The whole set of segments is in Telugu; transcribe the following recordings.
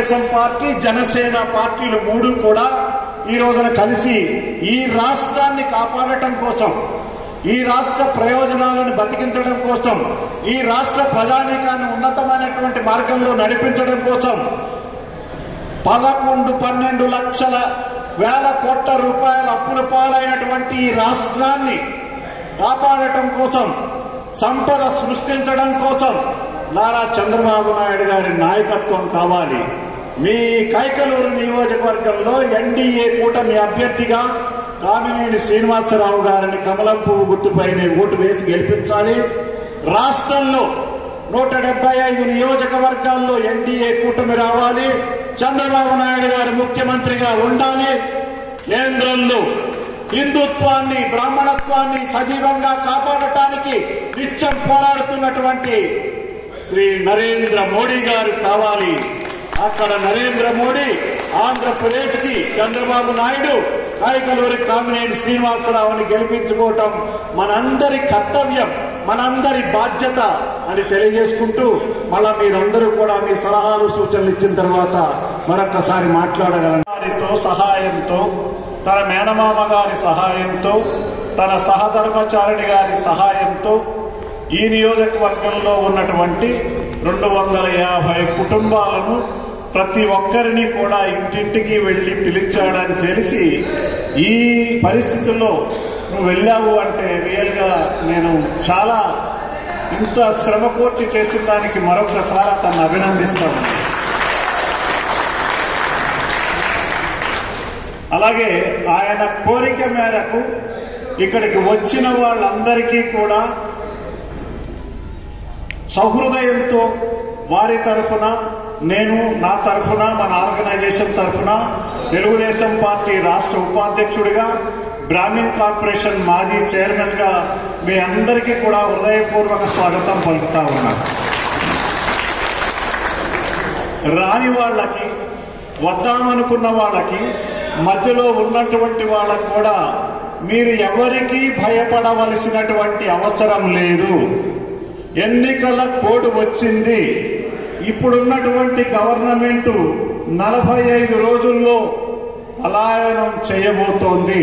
తెలుగుదేశం పార్టీ, జనసేన పార్టీలు మూడు కూడా ఈ రోజున కలిసి ఈ రాష్ట్రాన్ని కాపాడటం కోసం, ఈ రాష్ట్ర ప్రయోజనాలను బతికించడం కోసం, ఈ రాష్ట్ర ప్రజానీకాన్ని ఉన్నతమైనటువంటి మార్గంలో నడిపించడం కోసం 11-12 లక్షల వేల కోట్ల రూపాయల అప్పుల పాలైనటువంటి ఈ రాష్ట్రాన్ని కాపాడటం కోసం, సంపద సృష్టించడం కోసం నారా చంద్రబాబు నాయుడు గారి నాయకత్వం కావాలి. మీ కైకలూరు నియోజకవర్గంలో ఎన్డీఏ కూటమి అభ్యర్థిగా కామినేని శ్రీనివాసరావు గారిని కమలం పువ్వు గుర్తుపైన ఓటు వేసి గెలిపించాలి. రాష్ట్రంలో 175 నియోజకవర్గాల్లో ఎన్డీఏ కూటమి రావాలి. చంద్రబాబు నాయుడు గారు ముఖ్యమంత్రిగా ఉండాలి. కేంద్రంలో హిందుత్వాన్ని, బ్రాహ్మణత్వాన్ని సజీవంగా కాపాడటానికి నిత్యం పోరాడుతున్నటువంటి శ్రీ నరేంద్ర మోడీ గారు కావాలి. అక్కడ నరేంద్ర మోడీ, ఆంధ్రప్రదేశ్ కి చంద్రబాబు నాయుడు, కాయకలూరి కామినేని శ్రీనివాసరావుని గెలిపించుకోవటం మనందరి కర్తవ్యం, మనందరి బాధ్యత అని తెలియజేసుకుంటూ, మళ్ళా మీరందరూ కూడా మీ సలహాలు సూచనలు ఇచ్చిన తర్వాత మరొకసారి మాట్లాడగలను. వారితో సహాయంతో, తన మేనమామ గారి సహాయంతో, తన సహధర్మచారిణి గారి సహాయంతో ఈ నియోజకవర్గంలో ఉన్నటువంటి 250 కుటుంబాలను ప్రతి ఒక్కరిని కూడా ఇంటింటికి వెళ్ళి పిలిచాడని తెలిసి, ఈ పరిస్థితుల్లో నువ్వు వెళ్ళావు అంటే రియల్గా నేను చాలా ఇంత శ్రమ కోర్చి చేసిన దానికి మరొకసారి అతన్ని అభినందిస్తాను. అలాగే ఆయన కోరిక మేరకు ఇక్కడికి వచ్చిన వాళ్ళందరికీ కూడా సహృదయంతో వారి తరఫున, నేను నా తరఫున, మన ఆర్గనైజేషన్ తరఫున, తెలుగుదేశం పార్టీ రాష్ట్ర ఉపాధ్యక్షుడిగా, బ్రాహ్మిన్ కార్పొరేషన్ మాజీ చైర్మన్ గా మీ అందరికీ కూడా హృదయపూర్వక స్వాగతం పలుకుతా ఉన్నాను. రాని వాళ్ళకి, వద్దామనుకున్న వాళ్ళకి, మధ్యలో ఉన్నటువంటి వాళ్ళకు కూడా మీరు ఎవరికీ భయపడవలసినటువంటి అవసరం లేదు. ఎన్నికల కోడ్ వచ్చింది. ఇప్పుడున్నటువంటి గవర్నమెంట్ 45 రోజుల్లో పలాయనం చేయబోతోంది.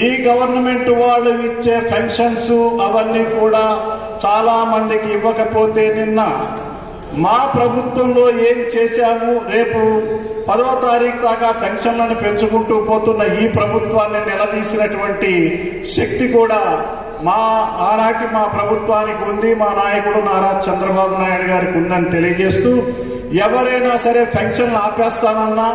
ఈ గవర్నమెంట్ వాళ్ళు ఇచ్చే పెన్షన్స్ అవన్నీ కూడా చాలా మందికి ఇవ్వకపోతే, నిన్న మా ప్రభుత్వంలో ఏం చేశాము, రేపు 10వ తారీఖు దాకా పెన్షన్లను పెంచుకుంటూ పోతున్న ఈ ప్రభుత్వాన్ని నిలదీసినటువంటి శక్తి కూడా ఆనాటి మా ప్రభుత్వానికి ఉంది, మా నాయకుడు నారా చంద్రబాబు నాయుడు గారికి ఉందని తెలియజేస్తూ, ఎవరైనా సరే పెన్షన్లు ఆపేస్తానన్నా,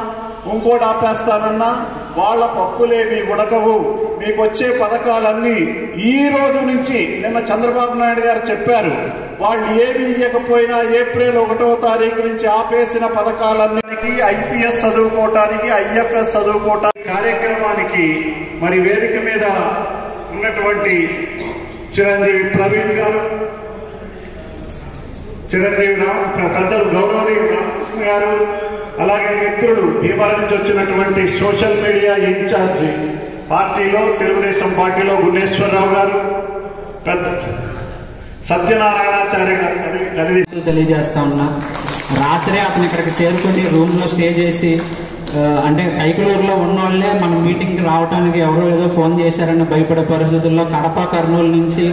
ఇంకోటి ఆపేస్తానన్నా వాళ్ళ పప్పులేవి ఉడకవు. మీకు వచ్చే పథకాలన్నీ ఈ రోజు నుంచి, నిన్న చంద్రబాబు నాయుడు గారు చెప్పారు, వాళ్ళు ఏమి ఇవ్వకపోయినా ఏప్రిల్ 1వ తారీఖు నుంచి ఆపేసిన పథకాలన్నిటికీ ఐపీఎస్ చదువుకోవటానికి, ఐఎఫ్ఎస్ చదువుకోవటానికి కార్యక్రమానికి మరి వేదిక మీద ఉన్నటువంటి చిరంజీవి ప్రవీణ్ గారు, పెద్దలు గౌరవనీయులు రామకృష్ణ గారు, అలాగే మిత్రుడు భీమవరం నుంచి వచ్చినటువంటి సోషల్ మీడియా ఇన్ఛార్జి పార్టీలో, తెలుగుదేశం పార్టీలో గున్నేశ్వరరావు గారు, పెద్ద సత్యనారాయణాచార్య గారు తెలియజేస్తా ఉన్నా. రాత్రే అతను ఇక్కడికి చేరుకుని రూమ్ లో స్టే చేసి, అంటే కైకలూరులో ఉన్నోళ్లే మన మీటింగ్కి రావడానికి ఎవరో ఏదో ఫోన్ చేశారని భయపడే పరిస్థితుల్లో కడప, కర్నూలు నుంచి,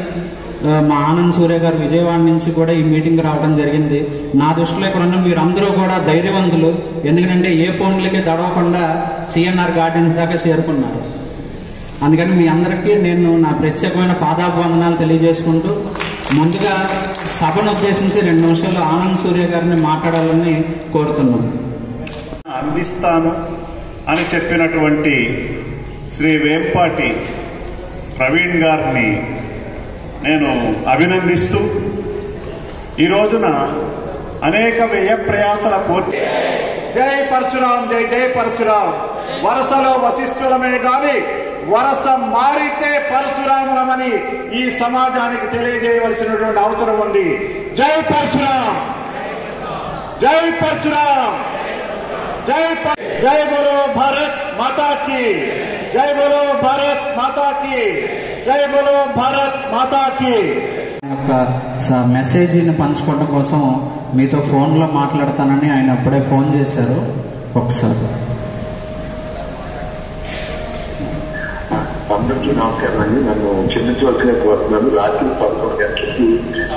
మా ఆనంద్ సూర్య గారు విజయవాడ నుంచి కూడా ఈ మీటింగ్ రావడం జరిగింది. నా దృష్టిలో ఇక్కడ ఉన్న మీరందరూ కూడా ధైర్యవంతులు. ఎందుకంటే ఏ ఫోన్లకి దడవకుండా సిఎన్ఆర్ గార్డెన్స్ దాకా చేరుకున్నారు. అందుకని మీ అందరికీ నేను నా ప్రత్యేకమైన పాదాభివందనాలు తెలియజేసుకుంటూ, ముందుగా సభను ఉద్దేశించి 2 నిమిషాలు ఆనంద్ సూర్య గారిని మాట్లాడాలని కోరుతున్నాను. అందిస్తాను అని చెప్పినటువంటి శ్రీ వేంపాటి ప్రవీణ్ గారిని నేను అభినందిస్తూ, ఈ రోజున అనేక వ్యయ ప్రయాసల పూర్తి. జై పరశురాం, జై జై పరశురాం. వరసలో వశిష్ఠులమే గాని వరస మారితే పరశురాములమని ఈ సమాజానికి తెలియజేయవలసినటువంటి అవసరం ఉంది. జై పరశురాం, జై పరశురాం, జై బోలో భారత్ మాతా की, జై బోలో భారత్ మాతా की, జై బోలో భారత్ మాతా की. యొక్క మెసేజ్ని పంచుకోవడం కోసం మీతో ఫోన్లో మాట్లాడతానని ఆయన అప్పుడే ఫోన్ చేశారు. ఒకసారి అందరికీ నమస్కారం అండి. నన్ను క్షమించవలసిన కోరుతున్నాను. రాత్రి 11 గంటలకి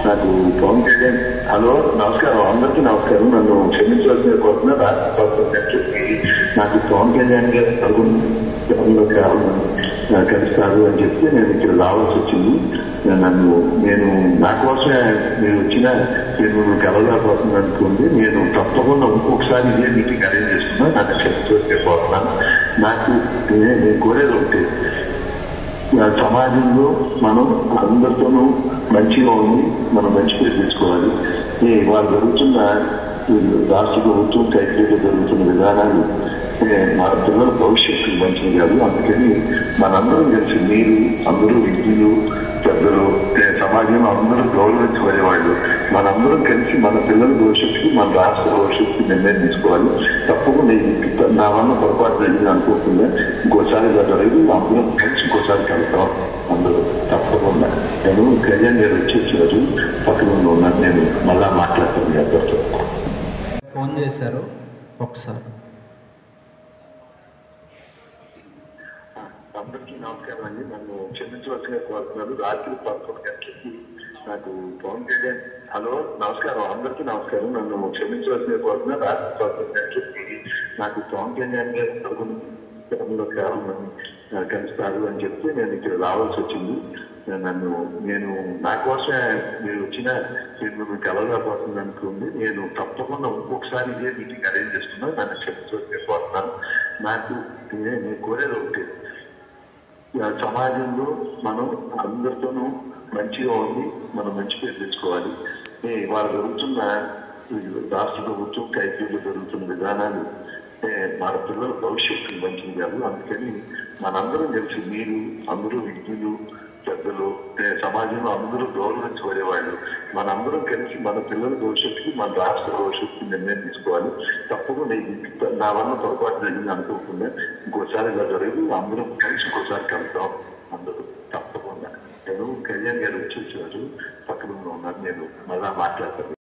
నాకు ఫోన్ చేయండి. హలో, నమస్కారం. అందరికీ నమస్కారం. నన్ను క్షమించవలసిన కోరుతున్నాను. రాత్రి 11 గంటలకి నాకు ఫోన్ చేయండి. కలుస్తారు అని చెప్తే నేను ఇక్కడ రావాల్సి వచ్చింది. నేను నా కోసమే మీరు వచ్చినా నేను మిమ్మల్ని కలవలేకపోతున్నాను అనుకోండి. నేను తప్పకుండా ఇంకొకసారి ఇదే మీటింగ్ అరేంజ్ చేస్తున్నా. నాకు క్షమించవలసిపోతున్నాను. నాకు నేను కోరేది ఒకటి, సమాజంలో మనం అందరితోనూ మంచిగా ఉంది, మనం మంచి పేరు తెచ్చుకోవాలి. వాళ్ళు జరుగుతున్న రాష్ట్ర ప్రభుత్వం కైక్రీలో జరుగుతున్న విధానాలు మన పిల్లల భవిష్యత్తు మంచిది కాదు. అందుకని మనందరం కలిసి మీరు అందరూ విద్యులు పెద్దలు సమాజంలో అందరూ గౌరవించబడేవాళ్ళు మనందరం కలిసి మన పిల్లల భవిష్యత్తుకి మన రాష్ట్ర భవిష్యత్తుకి నిర్ణయం తీసుకోవాలి. తప్పకుండా నా వల్ల పొరపాటు జరిగింది అనుకోకుండా ఇంకోసారి జరిగి అందరం కలిసి ఇంకోసారి కలుగుతాం. అందరూ తప్పకుండా. నేను కళ్యాణ్ గారు వచ్చేసారు, పక్కన ఉన్నాను. నేను మళ్ళా మాట్లాడతాను మీ అందరితో. ఫోన్ చేశారు. ఒకసారి అందరికీ నమస్కారం అండి. నన్ను క్షమించవలసిన కోరుతున్నాను. రాత్రి 11 గంటలకి నాకు ఫోన్ చేయండి. హలో, నమస్కారం. అందరికీ నమస్కారం. నన్ను క్షమించవలసిన కోరుతున్నాను. రాత్రి 11 గంటలకి నాకు ఫోన్ చేయండి. కలుస్తారు అని చెప్తే నేను ఇక్కడ రావాల్సి వచ్చింది. నేను నా కోసమే మీరు వచ్చినా నేను మిమ్మల్ని కలవలేకపోతుంది అనుకోండి. నేను తప్పకుండా ఇంకొకసారి ఇదే మీటింగ్ అరేంజ్ చేస్తున్నా. నన్ను క్షమించవలసిన కోరుతున్నాను. నాకు నేను కోరేది ఒకటి, సమాజంలో మనం అందరితోనూ మంచిగా ఉంది, మనం మంచి పేరు తెచ్చుకోవాలి. వాళ్ళు జరుగుతున్న రాష్ట్ర ప్రభుత్వం కైక్రీలో జరుగుతున్న విధానాలు మన పిల్లల భవిష్యత్తు మంచిది కాదు. అందుకని మనందరం కలిసి మీరు అందరూ విద్యులు పెద్దలు సమాజంలో అందరూ గౌరవించబడేవాళ్ళు మనందరం కలిసి మన పిల్లల భవిష్యత్తుకి మన రాష్ట్ర భవిష్యత్తుకి నిర్ణయం తీసుకోవాలి. తప్పకుండా నా వల్ల పొరపాటు జరిగింది అనుకోకుండా ఇంకోసారి ఇలా జరిగి అందరం కలిసి ఇంకోసారి కలుద్దాం. అందరూ తప్పకుండా. నేను కళ్యాణ్ గారు వచ్చేసారు, పక్కన ఉన్నారు. నేను మళ్ళా మాట్లాడతాను.